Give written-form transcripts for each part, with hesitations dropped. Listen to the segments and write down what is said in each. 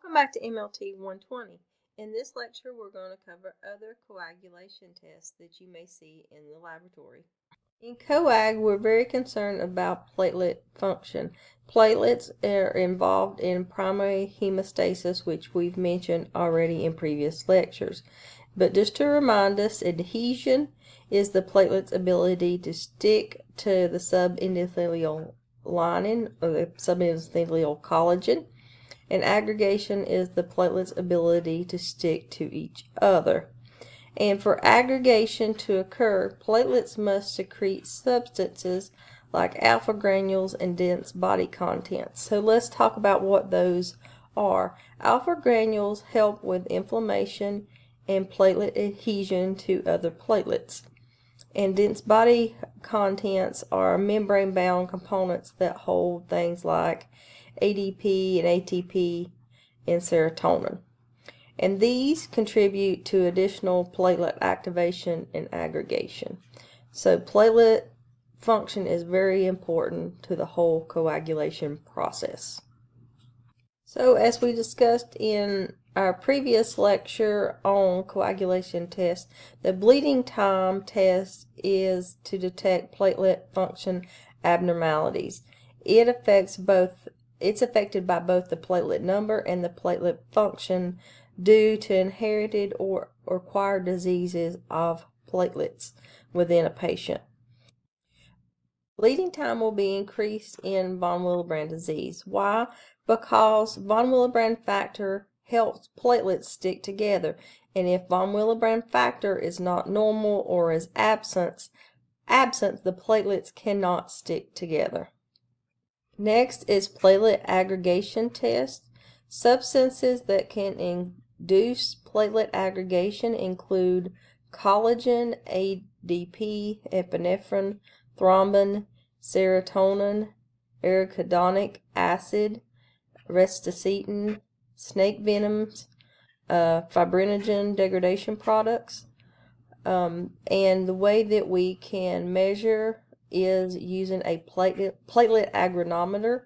Welcome back to MLT 120. In this lecture, we're going to cover other coagulation tests that you may see in the laboratory. In coag, we're very concerned about platelet function. Platelets are involved in primary hemostasis, which we've mentioned already in previous lectures. But just to remind us, adhesion is the platelet's ability to stick to the subendothelial lining or the subendothelial collagen. And aggregation is the platelet's ability to stick to each other. And for aggregation to occur, platelets must secrete substances like alpha granules and dense body contents. So let's talk about what those are. Alpha granules help with inflammation and platelet adhesion to other platelets. And dense body contents are membrane-bound components that hold things like ADP and ATP and serotonin. And these contribute to additional platelet activation and aggregation. So platelet function is very important to the whole coagulation process. So as we discussed in our previous lecture on coagulation tests, the bleeding time test is to detect platelet function abnormalities. It's affected by both the platelet number and the platelet function due to inherited or acquired diseases of platelets within a patient. Bleeding time will be increased in von Willebrand disease. Why? Because von Willebrand factor helps platelets stick together, and if von Willebrand factor is not normal or is absent, the platelets cannot stick together. Next is platelet aggregation test. Substances that can induce platelet aggregation include collagen, ADP, epinephrine, thrombin, serotonin, arachidonic acid, resticetin, snake venoms, fibrinogen degradation products. And the way that we can measure is using a platelet agronometer.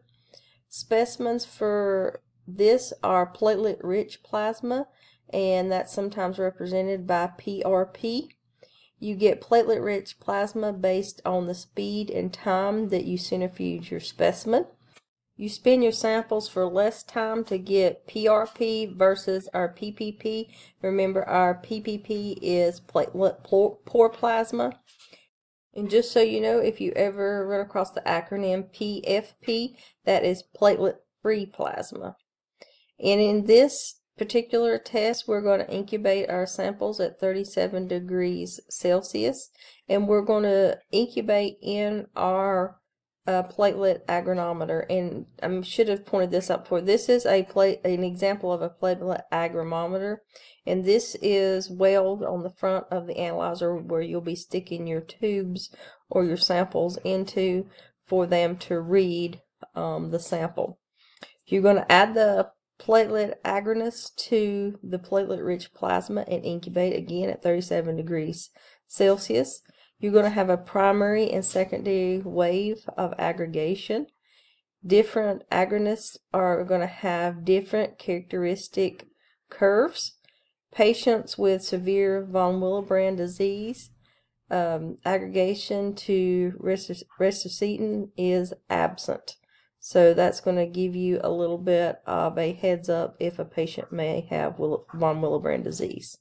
Specimens for this are platelet-rich plasma, and that's sometimes represented by PRP. You get platelet-rich plasma based on the speed and time that you centrifuge your specimen. You spin your samples for less time to get PRP versus our PPP. Remember, our PPP is platelet-poor plasma. And just so you know, if you ever run across the acronym PFP, that is platelet-free plasma. And in this particular test, we're going to incubate our samples at 37 degrees Celsius, and we're going to incubate in our platelet agronometer. And I should have pointed this out before. This is an example of a platelet agronometer, and this is welded on the front of the analyzer where you'll be sticking your tubes or your samples into for them to read the sample. You're going to add the platelet agonist to the platelet-rich plasma and incubate again at 37 degrees Celsius. You're going to have a primary and secondary wave of aggregation. Different agonists are going to have different characteristic curves. Patients with severe von Willebrand disease, aggregation to resticetin is absent. So that's going to give you a little bit of a heads up if a patient may have von Willebrand disease.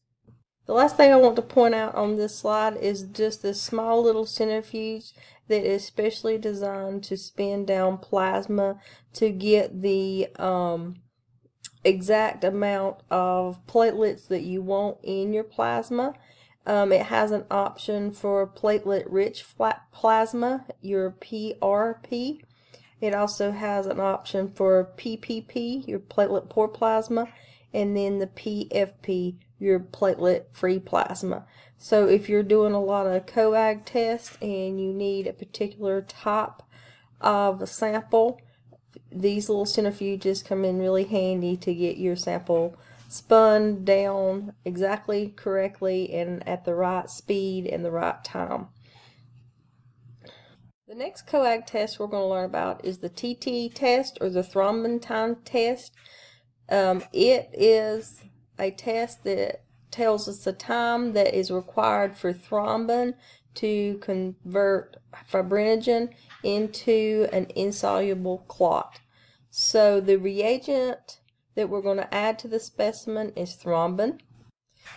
The last thing I want to point out on this slide is just this small little centrifuge that is specially designed to spin down plasma to get the exact amount of platelets that you want in your plasma. It has an option for platelet-rich plasma, your PRP. It also has an option for PPP, your platelet-poor plasma, and then the PFP, your platelet-free plasma. So if you're doing a lot of coag tests and you need a particular type of a sample, these little centrifuges come in really handy to get your sample spun down exactly correctly and at the right speed and the right time. The next coag test we're going to learn about is the TT test, or the thrombin time test. It is a test that tells us the time that is required for thrombin to convert fibrinogen into an insoluble clot. So the reagent that we're going to add to the specimen is thrombin.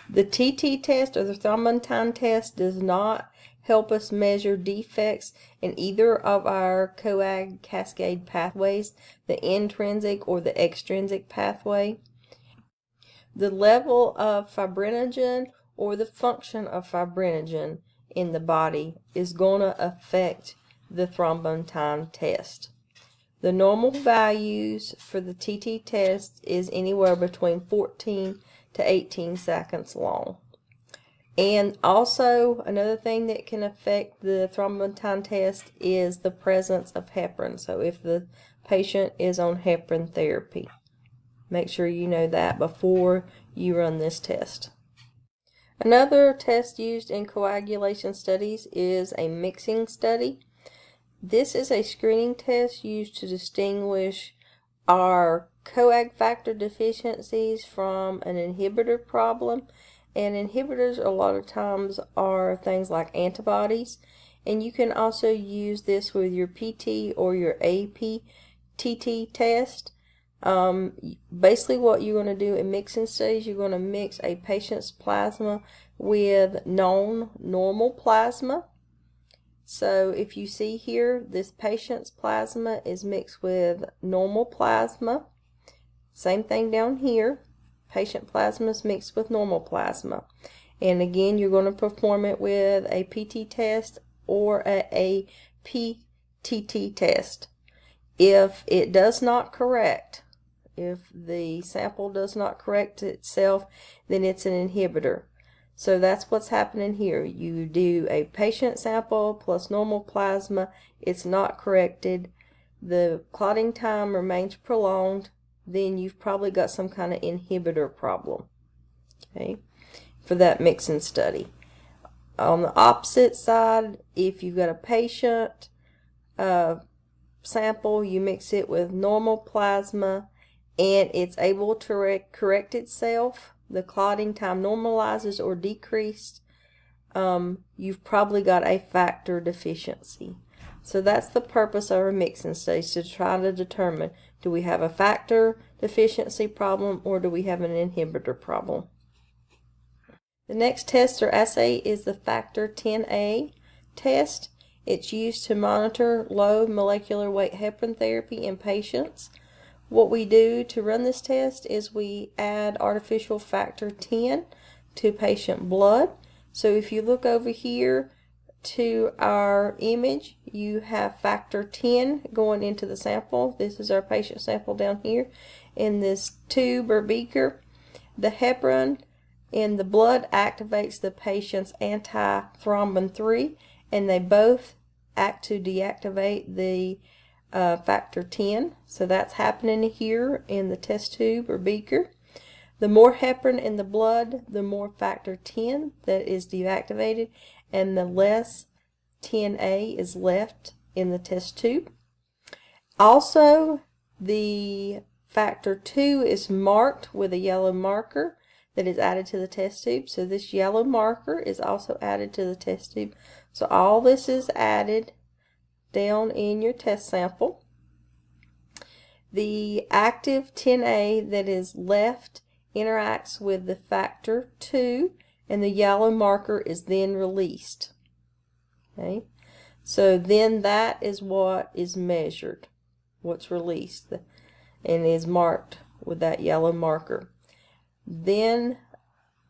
The TT test, or the thrombin time test, does not help us measure defects in either of our coag cascade pathways, the intrinsic or the extrinsic pathway. The level of fibrinogen or the function of fibrinogen in the body is going to affect the thrombin time test. The normal values for the TT test is anywhere between 14 to 18 seconds long. And also, another thing that can affect the thrombin time test is the presence of heparin. So if the patient is on heparin therapy, make sure you know that before you run this test. Another test used in coagulation studies is a mixing study. This is a screening test used to distinguish our coag factor deficiencies from an inhibitor problem. And inhibitors a lot of times are things like antibodies. And you can also use this with your PT or your APTT test. Basically what you're going to do in mixing studies, you're going to mix a patient's plasma with known normal plasma. So if you see here, this patient's plasma is mixed with normal plasma. Same thing down here. Patient plasma is mixed with normal plasma. And again, you're going to perform it with a PT test or a PTT test. If it does not correct, if the sample does not correct itself, then it's an inhibitor. So that's what's happening here. You do a patient sample plus normal plasma. It's not corrected. The clotting time remains prolonged. Then you've probably got some kind of inhibitor problem, okay, for that mixing study. On the opposite side, if you've got a patient sample, you mix it with normal plasma and it's able to correct itself, the clotting time normalizes or decreased, you've probably got a factor deficiency. So that's the purpose of our mixing studies, to try to determine, do we have a factor deficiency problem or do we have an inhibitor problem? The next test or assay is the factor 10A test. It's used to monitor low molecular weight heparin therapy in patients. What we do to run this test is we add artificial factor 10 to patient blood. So if you look over here to our image, you have factor 10 going into the sample. This is our patient sample down here in this tube or beaker. The heparin in the blood activates the patient's antithrombin 3, and they both act to deactivate the factor 10. So that's happening here in the test tube or beaker. The more heparin in the blood, the more factor 10 that is deactivated, and the less 10A is left in the test tube. Also, the factor 2 is marked with a yellow marker that is added to the test tube. So this yellow marker is also added to the test tube. So all this is added down in your test sample. The active 10A that is left interacts with the factor 2, and the yellow marker is then released. Okay, so then that is what is measured, what's released, and is marked with that yellow marker. Then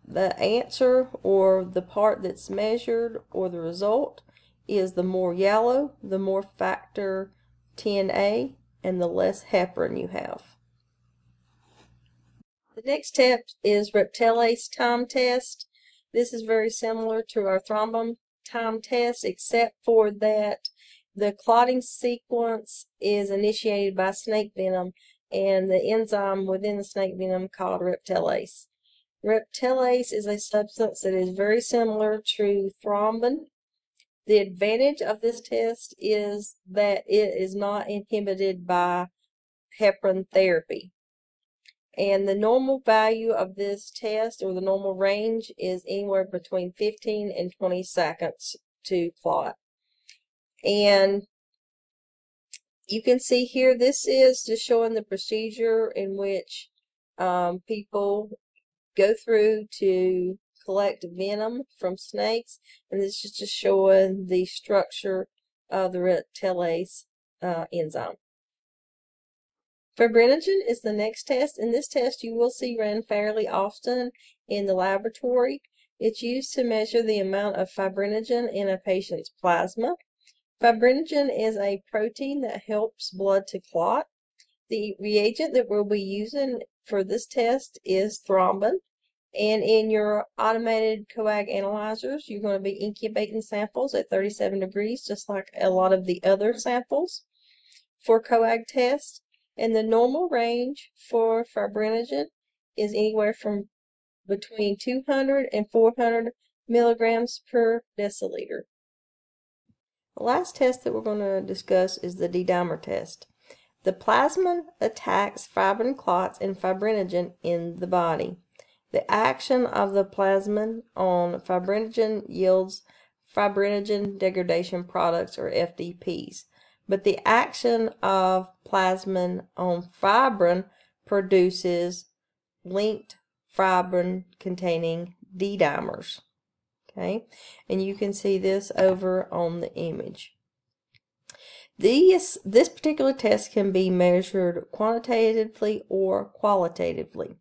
the answer, or the part that's measured, or the result, is the more yellow, the more factor 10A, and the less heparin you have. The next step is reptilase time test. This is very similar to our thrombin time test, except for that the clotting sequence is initiated by snake venom and the enzyme within the snake venom called reptilase. Reptilase is a substance that is very similar to thrombin. The advantage of this test is that it is not inhibited by heparin therapy. And the normal value of this test, or the normal range, is anywhere between 15 and 20 seconds to clot. And you can see here, this is just showing the procedure in which people go through to collect venom from snakes, and this is just showing the structure of the reticulase enzyme. Fibrinogen is the next test, and this test you will see run fairly often in the laboratory. It's used to measure the amount of fibrinogen in a patient's plasma. Fibrinogen is a protein that helps blood to clot. The reagent that we'll be using for this test is thrombin. And in your automated coag analyzers, you're going to be incubating samples at 37 degrees, just like a lot of the other samples for coag test. And the normal range for fibrinogen is anywhere from between 200 and 400 milligrams per deciliter. The last test that we're going to discuss is the D-dimer test. The plasmin attacks fibrin clots and fibrinogen in the body. The action of the plasmin on fibrinogen yields fibrinogen degradation products, or FDPs. But the action of plasmin on fibrin produces linked fibrin containing D-dimers. Okay, and you can see this over on the image. This particular test can be measured quantitatively or qualitatively.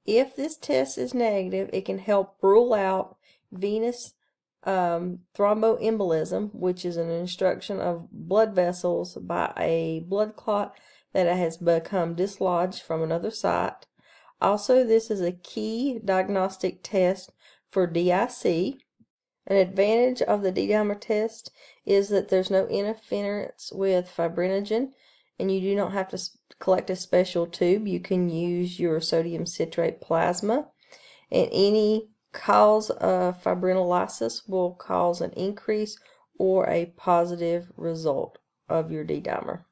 If this test is negative, it can help rule out venous thromboembolism, which is an obstruction of blood vessels by a blood clot that has become dislodged from another site. Also, this is a key diagnostic test for DIC. An advantage of the D-dimer test is that there's no interference with fibrinogen, and you do not have to collect a special tube. You can use your sodium citrate plasma, and any cause of fibrinolysis will cause an increase or a positive result of your D-dimer.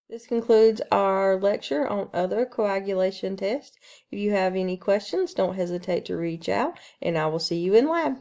This concludes our lecture on other coagulation tests. If you have any questions, don't hesitate to reach out, and I will see you in lab.